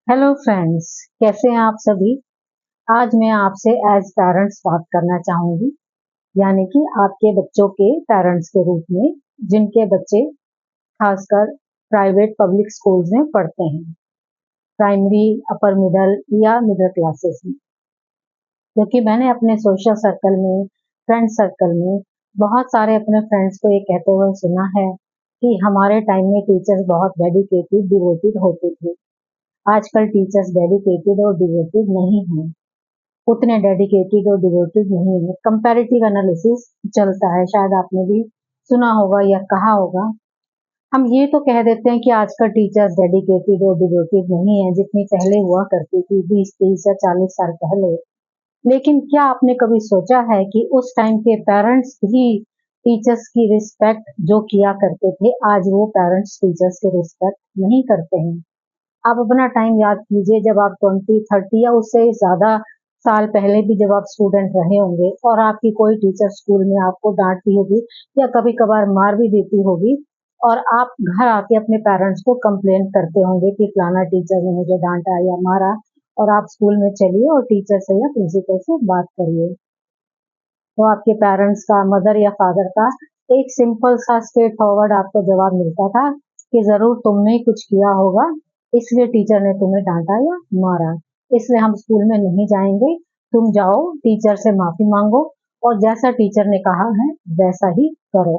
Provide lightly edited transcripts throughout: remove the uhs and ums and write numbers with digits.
Hello friends, कैसे हैं आप सभी। आज मैं आपसे एज पेरेंट्स बात करना चाहूंगी, यानी कि आपके बच्चों के पेरेंट्स के रूप में, जिनके बच्चे खासकर प्राइवेट पब्लिक स्कूल्स में पढ़ते हैं, प्राइमरी, अपर मिडल या मिडिल क्लासेस में। क्योंकि मैंने अपने सोशल सर्कल में, फ्रेंड सर्कल में बहुत सारे अपने फ्रेंड्स को ये कहते हुए सुना है कि हमारे टाइम में टीचर्स बहुत डेडिकेटेड, डिवोटेड होते थे। आजकल टीचर्स डेडिकेटेड और डिवोटेड नहीं हैं, उतने डेडिकेटेड और डिवोटेड नहीं है। कंपैरेटिव एनालिसिस चलता है, शायद आपने भी सुना होगा या कहा होगा। हम ये तो कह देते हैं कि आजकल टीचर्स डेडिकेटेड और डिवोटेड नहीं है जितनी पहले हुआ करती थी, 20, 30 या 40 साल पहले। लेकिन क्या आपने कभी सोचा है कि उस टाइम के पेरेंट्स भी टीचर्स की रिस्पेक्ट जो किया करते थे, आज वो पेरेंट्स टीचर्स की रिस्पेक्ट नहीं करते हैं। आप अपना टाइम याद कीजिए, जब आप 20, 30 या उससे ज़्यादा साल पहले भी जब आप स्टूडेंट रहे होंगे और आपकी कोई टीचर स्कूल में आपको डांटती होगी या कभी कभार मार भी देती होगी, और आप घर आके अपने पेरेंट्स को कंप्लेन करते होंगे कि फलाना टीचर ने मुझे डांटा या मारा, और आप स्कूल में चलिए और टीचर से या प्रिंसिपल से बात करिए। तो आपके पेरेंट्स का, मदर या फादर का एक सिंपल सा स्ट्रेट फॉरवर्ड आपको जवाब मिलता था कि जरूर तुमने ही कुछ किया होगा, इसलिए टीचर ने तुम्हें डांटा या मारा, इसलिए हम स्कूल में नहीं जाएंगे, तुम जाओ टीचर से माफी मांगो और जैसा टीचर ने कहा है वैसा ही करो।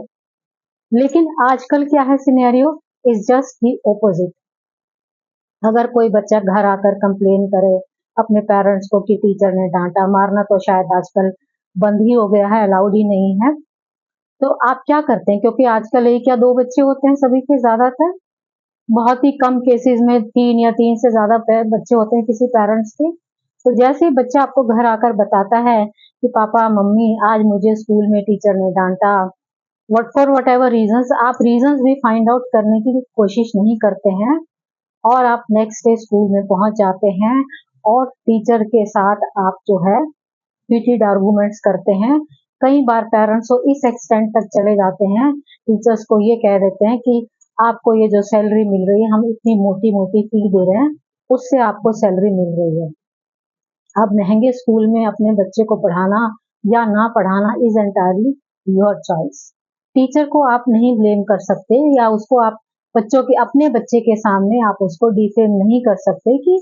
लेकिन आजकल क्या है, scenario is just the opposite. अगर कोई बच्चा घर आकर कंप्लेन करे अपने पेरेंट्स को कि टीचर ने डांटा, मारना तो शायद आजकल बंद ही हो गया है, अलाउड ही नहीं है, तो आप क्या करते हैं? क्योंकि आजकल एक या दो बच्चे होते हैं सभी के, ज्यादातर बहुत ही कम केसेस में तीन या तीन से ज्यादा बच्चे होते हैं किसी पेरेंट्स के। तो जैसे ही बच्चा आपको घर आकर बताता है कि पापा मम्मी आज मुझे स्कूल में टीचर ने डांटा, what for whatever reason, आप रीजन भी फाइंड आउट करने की कोशिश नहीं करते हैं, और आप नेक्स्ट डे स्कूल में पहुंच जाते हैं और टीचर के साथ आप जो है हीटेड आर्गूमेंट्स करते हैं। कई बार पेरेंट्स को इस एक्सटेंट तक चले जाते हैं, टीचर्स को ये कह देते हैं कि आपको ये जो सैलरी मिल रही है, हम इतनी मोटी मोटी फी दे रहे हैं, उससे आपको सैलरी मिल रही है। अब महंगे स्कूल में अपने बच्चे को पढ़ाना या ना पढ़ाना is entirely your choice. Teacher को आप नहीं ब्लेम कर सकते, या उसको आप बच्चों के, अपने बच्चे के सामने आप उसको डिफेम नहीं कर सकते कि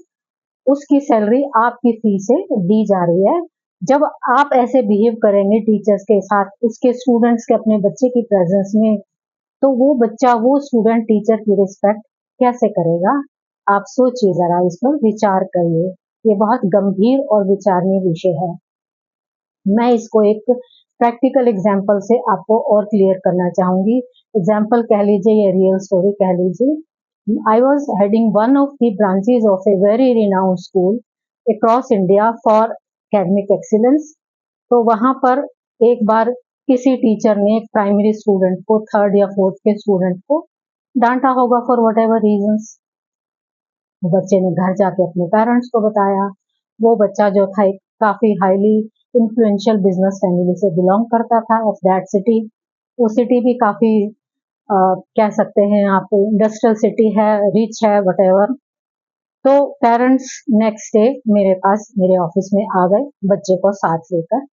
उसकी सैलरी आपकी फी से दी जा रही है। जब आप ऐसे बिहेव करेंगे टीचर्स के साथ, उसके स्टूडेंट्स के, अपने बच्चे की प्रेजेंस में, तो वो बच्चा, वो स्टूडेंट टीचर की रिस्पेक्ट कैसे करेगा? आप सोचिए, जरा इस पर विचार करिए। ये बहुत गंभीर और विचारणीय विषय है। मैं इसको एक प्रैक्टिकल एग्जाम्पल से आपको और क्लियर करना चाहूंगी। एग्जाम्पल कह लीजिए, ये रियल स्टोरी कह लीजिए। I was heading one of the branches of a very renowned school across India for academic excellence। तो वहां पर एक बार किसी टीचर ने प्राइमरी स्टूडेंट को, थर्ड या फोर्थ के स्टूडेंट को डांटा होगा फॉर वट एवर रीजन। बच्चे ने घर जाके अपने पेरेंट्स को बताया। वो बच्चा जो था एक काफी हाईली इन्फ्लुएंशियल बिजनेस फैमिली से बिलोंग करता था, ऑफ दैट सिटी। वो सिटी भी काफी कह सकते हैं आप, इंडस्ट्रियल सिटी है, रिच है, वटेवर। तो पेरेंट्स नेक्स्ट डे मेरे पास, मेरे ऑफिस में आ गए बच्चे को साथ लेकर,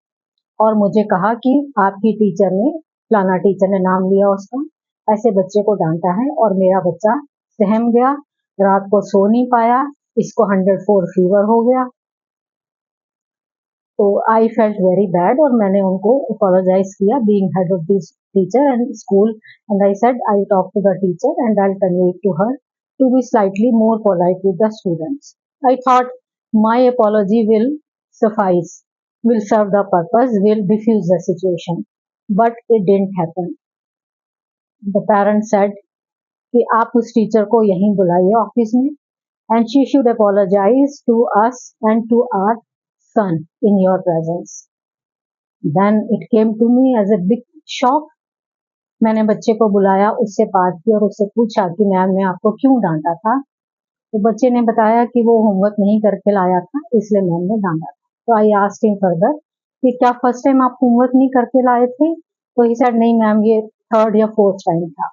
और मुझे कहा कि आपकी टीचर ने, फलाना टीचर ने नाम लिया उसका, ऐसे बच्चे को डांटा है, और मेरा बच्चा सहम गया, रात को सो नहीं पाया, इसको 104 फीवर हो गया। तो आई फेल्ट वेरी बैड, और मैंने उनको अपोलोजाइज किया, being head of this teacher and school, and I said I talk to the teacher and I convey to her to be slightly more polite with the students. I thought my apology will suffice, will serve the purpose, will diffuse the situation, but it didn't happen. The parent said कि आप उस teacher को यहीं बुलाइए office में, and she should apologize to us and to our son in your presence. Then it came to me as a big shock. मैंने बच्चे को बुलाया, उससे बात की और उससे पूछा कि मैम ने आपको क्यों डांटा था। तो बच्चे ने बताया कि वो होमवर्क नहीं करके लाया था, इसलिए मैम ने डांटा था। तो आई आस्क्ड हिम फर्दर कि क्या फर्स्ट टाइम आप होमवर्क नहीं करके लाए थे? तो ही सेड नहीं मैम, ये थर्ड या फोर्थ टाइम था।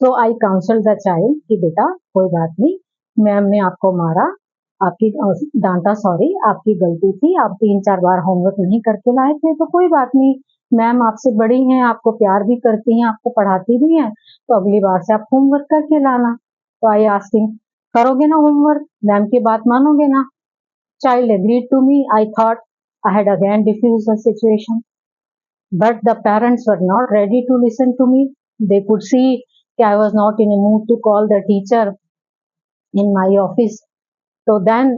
So I counseled the child कि बेटा कोई बात नहीं, मैम ने आपको मारा, आपकी डांटा, सॉरी, आपकी गलती थी, आप 3-4 बार होमवर्क नहीं करके लाए थे, तो कोई बात नहीं, मैम आपसे बड़ी हैं, आपको प्यार भी करती हैं, आपको पढ़ाती भी हैं, तो अगली बार से आप होमवर्क करके लाना। तो आई आस्किंग, करोगे ना होमवर्क, मैम की बात मानोगे ना? Child agreed to me. I thought I had again diffused the situation, but the parents were not ready to listen to me. They could see that I was not in a mood to call the teacher in my office. तो then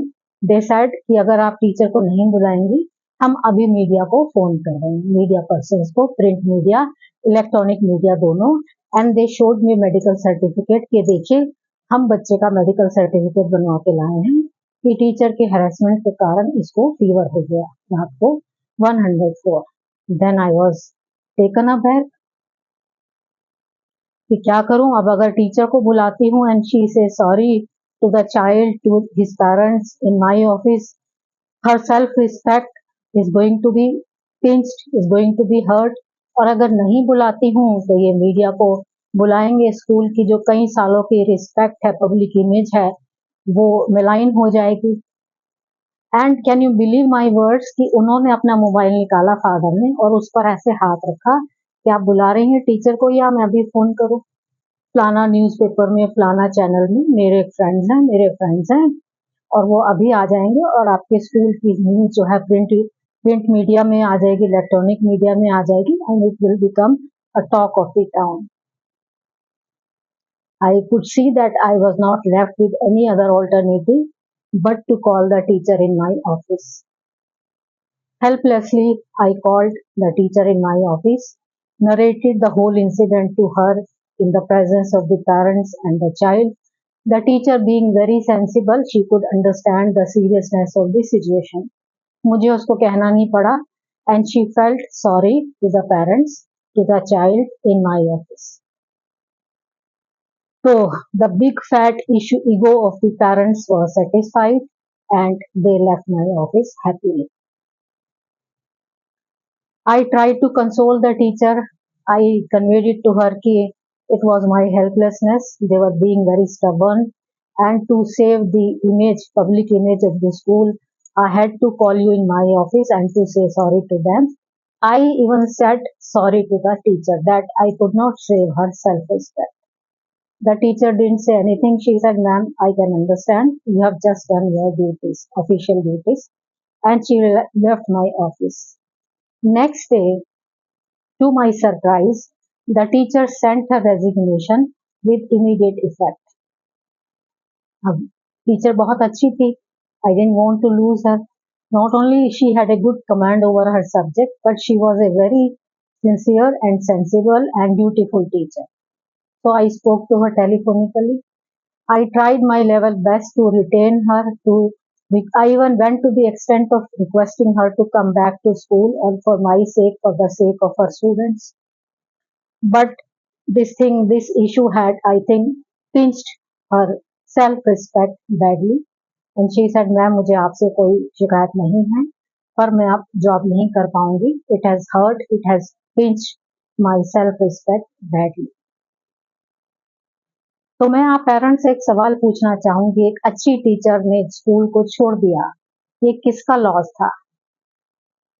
they said कि अगर आप teacher को नहीं बुलाएंगी, हम अभी media को phone कर रहे हैं, मीडिया पर्सन्स को, प्रिंट मीडिया, इलेक्ट्रॉनिक मीडिया दोनों। And they showed me medical certificate कि देखिए हम बच्चे का मेडिकल सर्टिफिकेट बनवा के लाए हैं कि टीचर के हेरासमेंट के कारण इसको फीवर हो गया रात को 104। Then I was taken aback कि क्या करूं अब, अगर टीचर को बुलाती हूँ and she say sorry to the child, to his parents in my office, her self-respect is going to be pinched, is going to be hurt। और अगर नहीं बुलाती हूँ तो ये मीडिया को बुलाएंगे, स्कूल की जो कई सालों की रिस्पेक्ट है, पब्लिक इमेज है, वो मिलाइन हो जाएगी। And can you believe my words कि उन्होंने अपना मोबाइल निकाला फादर ने और उस पर ऐसे हाथ रखा कि आप बुला रही हैं टीचर को या मैं अभी फोन करूं? फलाना न्यूज़पेपर में, फलाना चैनल में मेरे फ्रेंड्स हैं और वो अभी आ जाएंगे और आपके स्कूल की न्यूज जो है प्रिंट मीडिया में आ जाएगी, इलेक्ट्रॉनिक मीडिया में आ जाएगी, and it will become a talk of the town. I could see that I was not left with any other alternative but to call the teacher in my office. Helplessly, I called the teacher in my office, narrated the whole incident to her in the presence of the parents and the child. The teacher being very sensible, she could understand the seriousness of the situation. मुझे उसको कहना नहीं पड़ा, and she felt sorry to the parents, to the child in my office. So the big fat ego of the parents was satisfied and they left my office happily. I tried to console the teacher. I conveyed it to her that it was my helplessness. They were being very stubborn, and to save the image, public image of the school, I had to call you in my office and to say sorry to them. I even said sorry to the teacher that I could not save her self-respect. The teacher didn't say anything. She said, "Ma'am, I can understand. You have just done your duties, official duties." And she left my office. Next day, to my surprise, the teacher sent her resignation with immediate effect. अब teacher बहुत अच्छी थी. I didn't want to lose her. Not only she had a good command over her subject, but she was a very sincere and sensible and dutiful teacher. So I spoke to her telephonically. I tried my level best to retain her. I even went to the extent of requesting her to come back to school, and for my sake, for the sake of her students. But this issue had, I think, pinched her self-respect badly. And she said, "ma'am, मुझे आपसे कोई शिकायत नहीं है, पर मैं अब job नहीं कर पाऊंगी. It has hurt, it has pinched my self-respect badly." तो मैं आप पेरेंट्स से एक सवाल पूछना चाहूंगी, एक अच्छी टीचर ने स्कूल को छोड़ दिया, ये किसका लॉस था?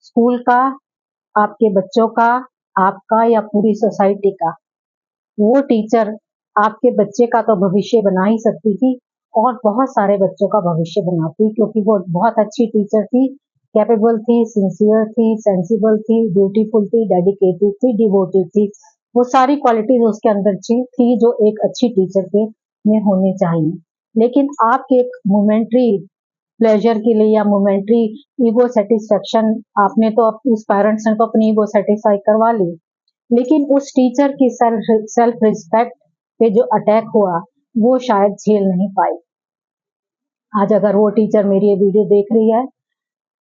स्कूल का, आपके बच्चों का, आपका, या पूरी सोसाइटी का? वो टीचर आपके बच्चे का तो भविष्य बना ही सकती थी और बहुत सारे बच्चों का भविष्य बनाती, क्योंकि वो बहुत अच्छी टीचर थी, कैपेबल थी, सिंसियर थी, सेंसिबल थी, ब्यूटीफुल थी, डेडिकेटेड थी, डिवोटेड थी। वो सारी क्वालिटीज उसके अंदर थी जो एक अच्छी टीचर के में होनी चाहिए। लेकिन आपके एक मोमेंट्री प्लेजर के लिए या मोमेंट्री ईगो सेटिस्फेक्शन, आपने तो उस पेरेंट्स ने तो अपनी ईगो सेटिस्फाई करवा ली, लेकिन उस टीचर की सेल्फ रिस्पेक्ट पे जो अटैक हुआ वो शायद झेल नहीं पाई। आज अगर वो टीचर मेरी ये वीडियो देख रही है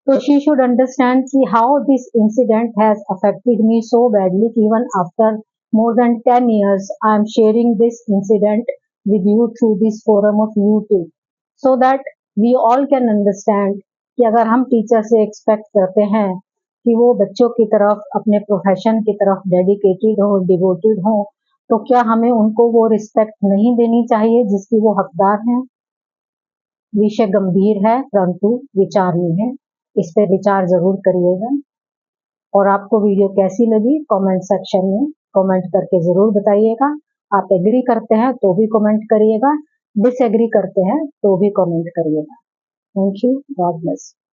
तो शी शुड अंडरस्टैंड कि how this incident has affected me so badly कि even after more than 10 years I am sharing this incident with you through this forum of YouTube, so that we all can understand कि अगर हम teacher से expect करते हैं कि वो बच्चों की तरफ, अपने प्रोफेशन की तरफ डेडिकेटेड हो, डिवोटेड हो, तो क्या हमें उनको वो रिस्पेक्ट नहीं देनी चाहिए जिसकी वो हकदार हैं? विषय गंभीर है परंतु विचारणीय है, इस पे विचार जरूर करिएगा। और आपको वीडियो कैसी लगी कमेंट सेक्शन में कमेंट करके जरूर बताइएगा। आप एग्री करते हैं तो भी कमेंट करिएगा, डिसएग्री करते हैं तो भी कमेंट करिएगा। Thank you, God bless.